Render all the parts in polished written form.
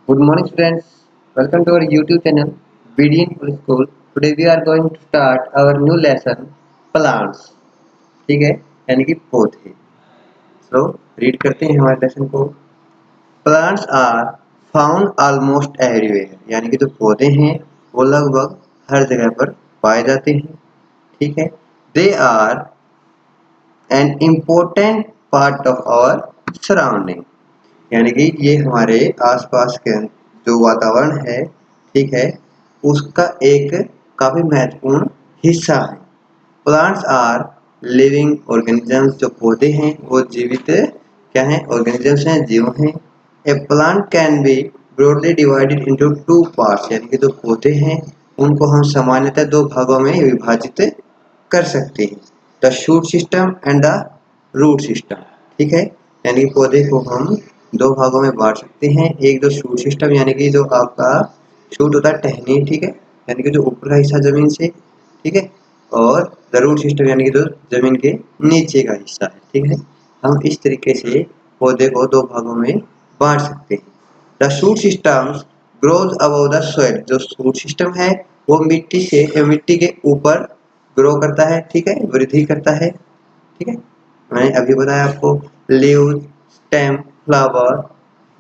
Good morning, students. Welcome to our YouTube channel, BDN Full School. Today we are going to start our new lesson, plants. ठीक है, यानी कि पौधे. So read करते हैं हमारे लेसन को. Plants are found almost everywhere. यानी कि जो पौधे हैं वो लगभग हर जगह पर पाए जाते हैं. ठीक है. They are an important part of our surrounding. यानी कि ये हमारे आसपास के जो वातावरण है, ठीक है, उसका एक काफी महत्वपूर्ण हिस्सा है. Plants are living organisms. जो पौधे हैं वो जीवित क्या हैं? ऑर्गेनिजम्स हैं, जीव हैं. A plant can be broadly divided into two parts. यानी कि जो पौधे हैं उनको हम सामान्यतः दो भागों में विभाजित कर सकते हैं, the shoot system and the root system. ठीक है, यानी पौधे को हम दो भागों में बांट सकते हैं. एक जो शूट सिस्टम यानी कि जो आपका शूट होता है टहनी, ठीक है, यानी कि जो ऊपर का हिस्सा जमीन से, ठीक है, और द रूट सिस्टम यानी कि जो जमीन के नीचे का हिस्सा है. ठीक है, हम इस तरीके से पौधे को दो भागों में बांट सकते हैं. The shoot system grows above the soil. जो शूट सिस्टम है वो मिट्टी के ऊपर ग्रो करता है. ठीक है, वृद्धि करता है. ठीक है, मैंने अभी बताया आपको. Leaves, stem, flower,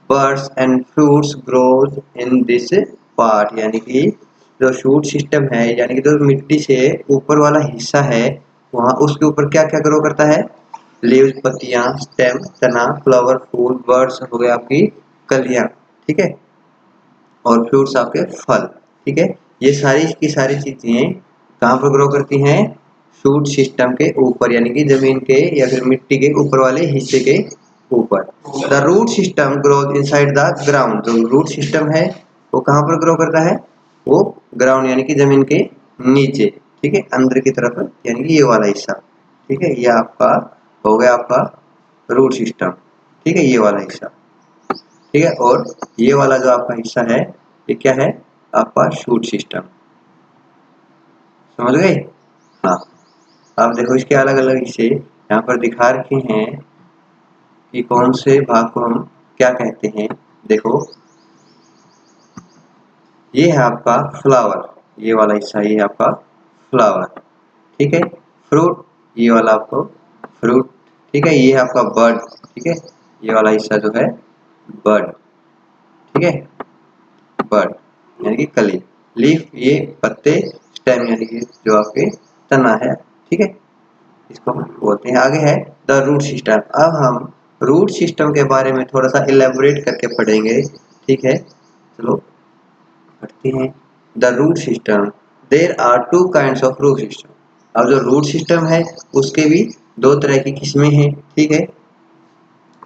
birds and fruits grows in this part. यानी कि जो शूट सिस्टम है यानी कि जो मिट्टी से ऊपर वाला हिस्सा है वहाँ उसके ऊपर क्या क्या ग्रो करता है? लीव्स पत्तियां, स्टेम तना, फ्लावर फूल, बर्ड्स हो गए आपकी कलियां, ठीक है, और फ्रूट्स आपके फल. ठीक है, ये सारी की सारी चीजें कहाँ पर ग्रो करती हैं? शूट सिस्टम के ऊपर यानी कि जमीन के या फिर मिट्टी के ऊपर वाले हिस्से के ऊपर. The root system grows inside the ground. जो रूट सिस्टम है वो कहाँ पर ग्रो करता है? वो ग्राउंड यानी कि जमीन के नीचे, ठीक है, अंदर की तरफ, यानी कि ये वाला हिस्सा. ठीक है, ये आपका हो गया आपका रूट सिस्टम. ठीक है, ये वाला हिस्सा. ठीक है, और ये वाला जो आपका हिस्सा है ये क्या है? आपका शूट सिस्टम. समझ गए? हाँ, आप देखो इसके अलग अलग हिस्से यहाँ पर दिखा रखे हैं कि कौन से भाग को हम क्या कहते हैं. देखो, ये है आपका फ्लावर, ये वाला हिस्सा ये है आपका फ्लावर. ठीक है, फ्रूट, ये वाला आपको फ्रूट. ठीक है, ये है आपका बर्ड. ठीक है, ये वाला हिस्सा जो है बर्ड. ठीक है, बर्ड यानी कि कली. लीफ, ये पत्ते. स्टेम यानी कि जो आपके तना है. ठीक है, इसको हम बोलते हैं. आगे है द रूट सिस्टम. अब हम रूट सिस्टम के बारे में थोड़ा सा इलेबोरेट करके पढ़ेंगे. ठीक है, चलो पढ़ते हैं. The root system, there are two kinds of root system. अब जो रूट सिस्टम है उसके भी दो तरह की किस्में हैं. ठीक है,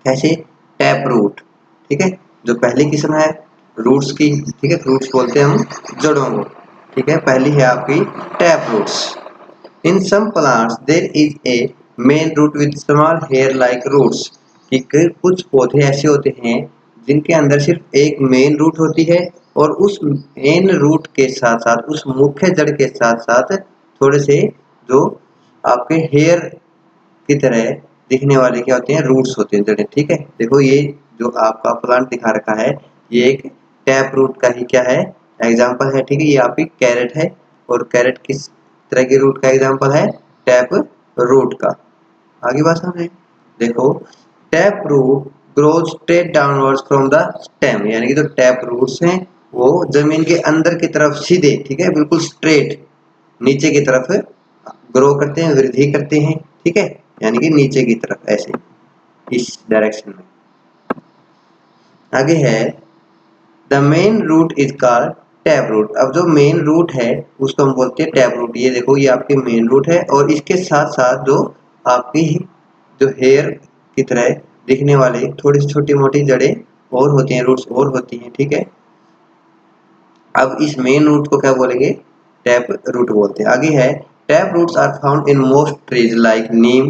कैसे? Tap root. ठीक है, जो पहली किस्म है रूट्स की, ठीक है, रूट्स बोलते हैं हम जड़ों को. ठीक है, पहली है आपकी tap roots. In some plants there is a main root with small hair like roots. कि कुछ पौधे ऐसे होते हैं जिनके अंदर सिर्फ एक मेन रूट होती है और उस मेन रूट के साथ साथ उस मुख्य जड़ के साथ साथ थोड़े से जो आपके हेयर की तरह दिखने वाले क्या होते हैं? रूट्स होते हैं, जड़ें. ठीक है, देखो ये जो आपका प्लांट दिखा रखा है ये एक टैप रूट का ही क्या है? एग्जाम्पल है. ठीक है, ये आपकी कैरेट है और कैरेट किस तरह की रूट का एग्जाम्पल है? टैप रूट का. आगे बात समझे. देखो, tap root grows straight downwards from the stem. यानी कि जो टैप रूट्स हैं वो जमीन के अंदर की तरफ सीधे, ठीक है, बिल्कुल स्ट्रेट नीचे की तरफ ग्रो करते हैं, वृद्धि करते हैं. ठीक है, यानी कि नीचे की तरफ ऐसे इस डायरेक्शन में. आगे है the main root is called tap root. अब जो मेन रूट है उसको हम बोलते हैं टैप रूट. ये देखो, ये आपके मेन रूट है और इसके साथ साथ जो आपकी जो हेयर की तरह दिखने वाले थोड़ी छोटी मोटी जड़ें और होती हैं, रूट्स और होती हैं. ठीक है, अब इस मेन रूट को क्या बोलेंगे? टैप रूट बोलते हैं. आगे है tap roots are found in most trees like neem,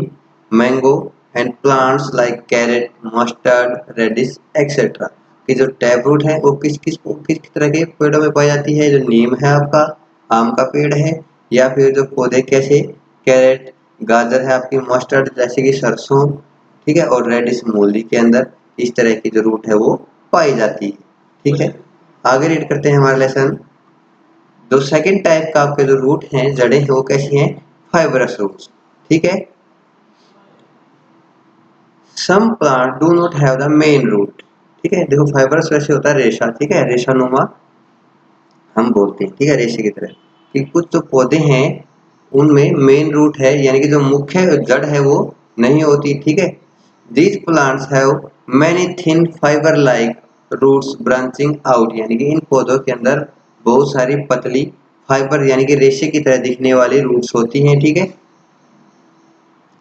mango and plants like carrot, mustard, radish etcetera. कि जो टैप रूट है वो किस तरह के पेड़ों में पाई जाती है? जो नीम है आपका, आम का पेड़ है, या फिर जो पौधे कैसे कैरेट, गाजर है आपकी, मस्टर्ड जैसे कि सरसों, ठीक है, और रेडिश मूली के अंदर इस तरह की जो रूट है वो पाई जाती है. ठीक है, आगे रीड करते हैं हमारा लेसन। जो सेकंड टाइप का आपके जो रूट हैं, जड़ें हैं, वो कैसी हैं? Fibrous roots. ठीक है, some plant do not have the main root. ठीक है, देखो फाइबरस वैसे होता है रेशा, ठीक है, रेशानुमा हम बोलते हैं, ठीक है, रेशे की तरह। कि कुछ जो पौधे हैं उनमें मेन रूट है, यानी कि जो मुख्य जड़ है वो नहीं होती। ठीक है, these plants have many thin fibre like roots branching out, यानी कि इन पौधों के अंदर बहुत सारी पतली फाइबर यानी कि रेशे की तरह दिखने वाली रूट्स होती हैं। ठीक है,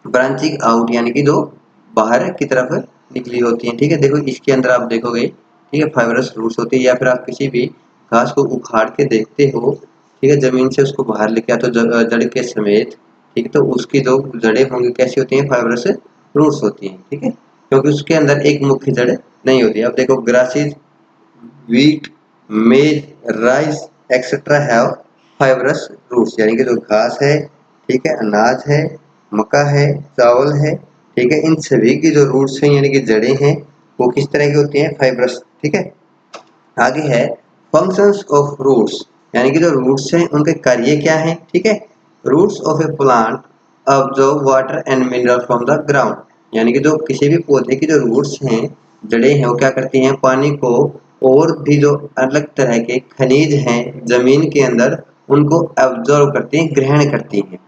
ब्रांचिंग आउट यानी कि जो बाहर की तरफ निकली होती हैं। ठीक है, देखो इसके अंदर आप देखोगे, ठीक है, फाइबरस रूट्स होती है, या फिर आप किसी भी घास को उखाड़ के देखते हो, ठीक है, जमीन से उसको बाहर लेके आते हो जड़ के समेत, ठीक है, तो उसकी जो जड़ें होंगी कैसी होती हैं? फाइबरस रूट्स होती हैं। ठीक है, क्योंकि उसके अंदर एक मुख्य जड़ नहीं होती। अब देखो grasses, wheat, maize, rice etcetera have fibrous roots, यानी कि जो घास है, ठीक है, अनाज है, मक्का है, चावल है, ठीक है, इन सभी की जो रूट्स हैं यानी कि जड़ें हैं वो किस तरह की होती हैं? फाइबरस। ठीक है, आगे है फंक्शंस ऑफ रूट्स, यानी कि जो रूट्स हैं उनके कार्य क्या हैं? ठीक है, roots of a plant absorb water and mineral from the ground, यानी कि जो किसी भी पौधे की जो रूट्स हैं, जड़ें हैं, वो क्या करती हैं? पानी को और भी जो अलग तरह के खनिज हैं जमीन के अंदर उनको एब्जॉर्ब करती हैं, ग्रहण करती हैं।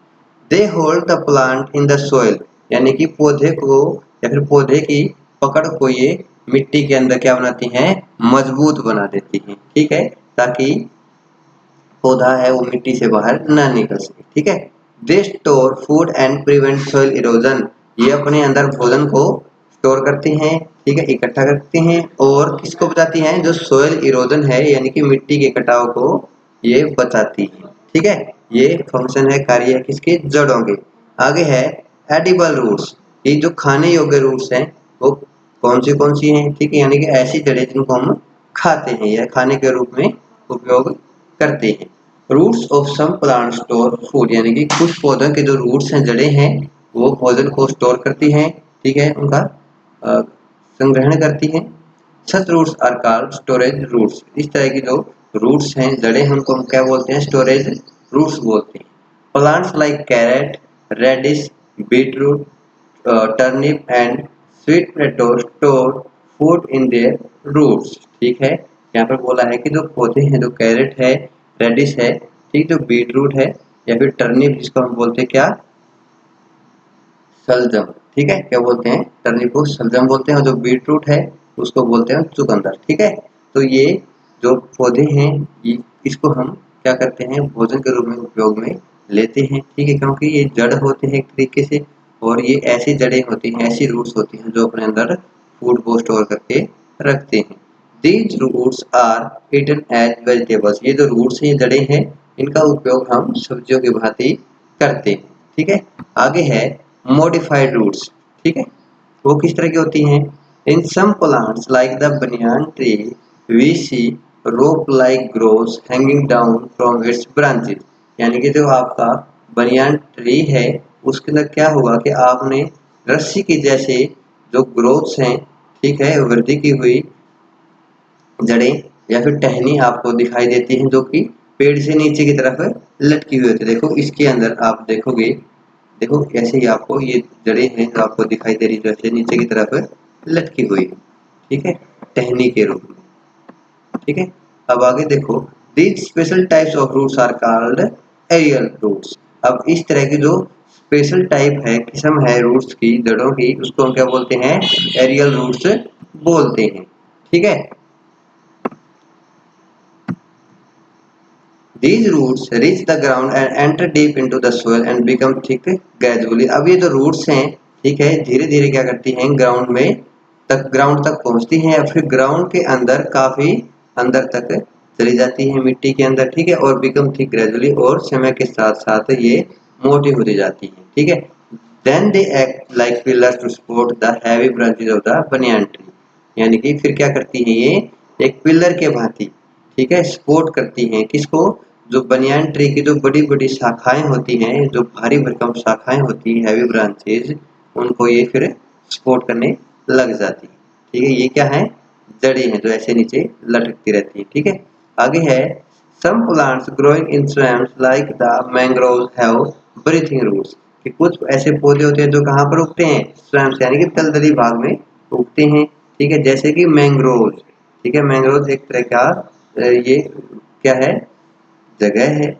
They hold the plant in the soil, यानी कि पौधे को या फिर पौधे की पकड़ को ये मिट्टी के अंदर क्या बनाती हैं? मजबूत बना देती हैं। ठीक है, ताकि पौधा है वो मिट्टी से बाहर ना निकल सके। ठीक है, they store food and prevent soil erosion, ये अपने अंदर भोजन को स्टोर करते हैं, ठीक है, इकट्ठा करते हैं, और किसको बचाती हैं? जो सॉइल इरोजन है यानी कि मिट्टी के कटाव को ये बचाती है। ठीक है, ये फंक्शन है, कार्य है किसके? जड़ों के। आगे है एडिबल रूट्स, ये जो खाने योग्य रूट्स हैं वो कौन सी हैं? ठीक है, यानी कि ऐसी जड़ें जिनको हम खाते हैं या खाने के रूप में उपयोग करते हैं। Roots of some plant store food, यानी कि कुछ पौधों के जो रूट्स हैं, जड़ें हैं, वो भोजन को स्टोर करती हैं, ठीक है, उनका संग्रहण करती हैं। Such roots are called storage roots, इस तरह की जो रूट्स हैं, जड़ें, हमको हम क्या बोलते हैं? स्टोरेज रूट्स बोलते हैं। Plants like carrot, radish, beetroot, turnip and sweet potato store food in their roots. ठीक है, यहाँ पर बोला है कि जो पौधे हैं, जो कैरेट है, रेडिश है, ठीक, जो बीटरूट है, या फिर टर्निप जिसको हम बोलते हैं क्या? शलजम। ठीक है, क्या बोलते हैं? टर्निप को शलजम बोलते हैं, और जो बीटरूट है उसको बोलते हैं चुकंदर। ठीक है, तो ये जो पौधे हैं इसको हम क्या करते हैं? भोजन के रूप में उपयोग में लेते हैं। ठीक है, क्योंकि ये जड़ होते हैं एक तरीके से, और ये ऐसी जड़ें होती हैं, ऐसी रूट्स होती हैं जो अपने अंदर फूड को स्टोर करके रखते हैं। These roots are eaten as vegetables, ये जो रूट्स हैं, ये जड़ें हैं, इनका उपयोग हम सब्जियों की भांति करते हैं। ठीक है, आगे है मॉडिफाइड रूट्स। ठीक है, वो किस तरह की होती हैं? In some plants like the banyan tree we see rope like groves hanging down from its branches, यानी कि जो आपका बनियान ट्री है उसके अंदर क्या होगा कि आपने रस्सी की जैसे जो ग्रोथ्स हैं, ठीक है, वृद्धि की हुई जड़ें या फिर टहनी आपको दिखाई देती हैं, जो कि पेड़ से नीचे की तरफ लटकी हुई होती है। देखो इसके अंदर आप देखोगे, देखो कैसे ही आपको ये जड़ें हैं जो आपको दिखाई दे रही है, जैसे नीचे की तरफ लटकी हुई, ठीक है, टहनी के रूप में। ठीक है, अब आगे देखो, these special types of roots are called aerial roots. अब इस तरह की जो स्पेशल टाइप है, किस्म है रूट्स की, जड़ों की, उसको हम क्या बोलते हैं? एरियल रूट्स बोलते हैं। ठीक है, these roots reach the ground and enter deep into the soil and become thick gradually। अब ये जो roots हैं, ठीक है, धीरे धीरे क्या करती हैं? ग्राउंड तक पहुंचती हैं, या फिर ग्राउंड के अंदर काफी अंदर तक चली जाती हैं मिट्टी के अंदर। ठीक है, और बिकम थिक ग्रेजुअली, और समय के साथ साथ ये मोटी होती जाती हैं। ठीक है, then they act like pillars to support the heavy branches of the banyan tree, यानी कि फिर क्या करती हैं? ये एक पिलर के भांति, ठीक है, सपोर्ट करती हैं किसको? जो बनियान ट्री की जो बड़ी बड़ी शाखाएं होती हैं, जो भारी भरकम शाखाएं होती हैं, हैवी ब्रांचेज, उनको ये फिर सपोर्ट करने लग जाती है। ठीक है, ये क्या है? जड़ी हैं जो ऐसे नीचे लटकती रहती है। ठीक है, आगे है some plants growing in swamps like the mangroves have breathing roots, कि कुछ ऐसे पौधे होते हैं जो कहाँ पर उगते हैं, स्वैम्स यानी कि दलदली भाग में उगते हैं। ठीक है, जैसे कि मैंग्रोव्स। ठीक है, मैंग्रोव्स एक तरह का ये क्या है, जगह है।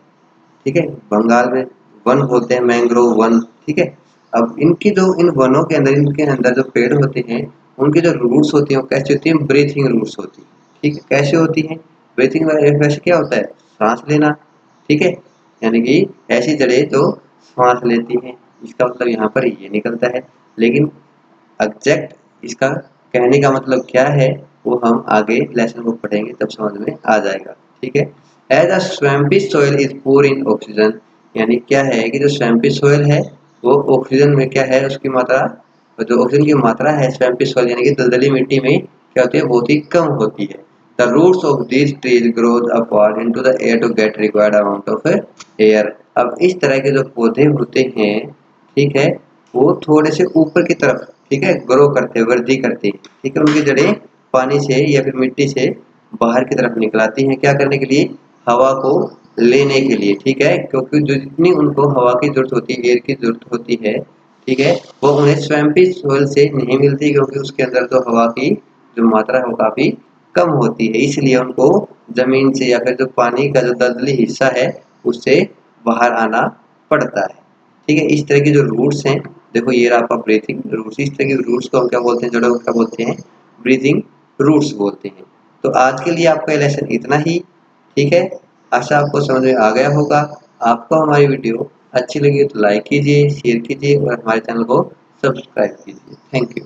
ठीक है, बंगाल में वन बोलते हैं, मैंग्रोव वन। ठीक है, अब इनकी जो इन वनों के अंदर, इनके अंदर जो पेड़ होते हैं, उनकी जो रूट्स होती हैं वो कैसी होती हैं, ब्रीथिंग रूट्स होती हैं। ठीक है, कैसे होती हैं ब्रीथिंग, वैसे क्या होता है, सांस लेना। ठीक है, यानी कि ऐसी जड़ें जो सांस लेती हैं, इसका मतलब यहाँ पर ये निकलता है। लेकिन एग्जैक्ट इसका कहने का मतलब क्या है वो हम आगे लेसन को पढ़ेंगे तब समझ में आ जाएगा। ठीक है, as a swampy soil is poor in oxygen, यानी क्या है कि जो स्वैम्पी सोयल है वो ऑक्सीजन में क्या है, उसकी मात्रा, जो ऑक्सीजन की मात्रा है स्वैम्पी सोयल यानी कि दलदली मिट्टी में क्या होती है, बहुत ही कम होती है। The roots of these trees grows upward into the air to get required amount of air. अब इस तरह के जो पौधे होते हैं, ठीक है, वो थोड़े से ऊपर की तरफ, ठीक है, ग्रो करते हैं, वृद्धि करती है। ठीक है, उनकी जड़ें पानी से या फिर मिट्टी से बाहर की तरफ निकलाती हैं, क्या करने के लिए, हवा को लेने के लिए। ठीक है, क्योंकि जो जितनी उनको हवा की जरूरत होती है, एयर की जरूरत होती है, ठीक है, वो उन्हें स्वैम्पी सोइल से नहीं मिलती, क्योंकि उसके अंदर जो हवा की जो मात्रा है वो काफी कम होती है, इसलिए उनको जमीन से या फिर जो पानी का जो दलदली हिस्सा है उससे बाहर आना पड़ता है। ठीक है, इस तरह के जो रूट्स हैं, देखो ये रहा आपका ब्रीथिंग रूट्स, इस तरह के रूट्स को हम क्या बोलते हैं, जड़ों को क्या बोलते हैं, ब्रीथिंग रूट्स बोलते हैं। तो आज के लिए आपका लेसन इतना ही। ठीक है, आशा आपको समझ में आ गया होगा। आपको हमारी वीडियो अच्छी लगी तो लाइक कीजिए, शेयर कीजिए और हमारे चैनल को सब्सक्राइब कीजिए। Thank you.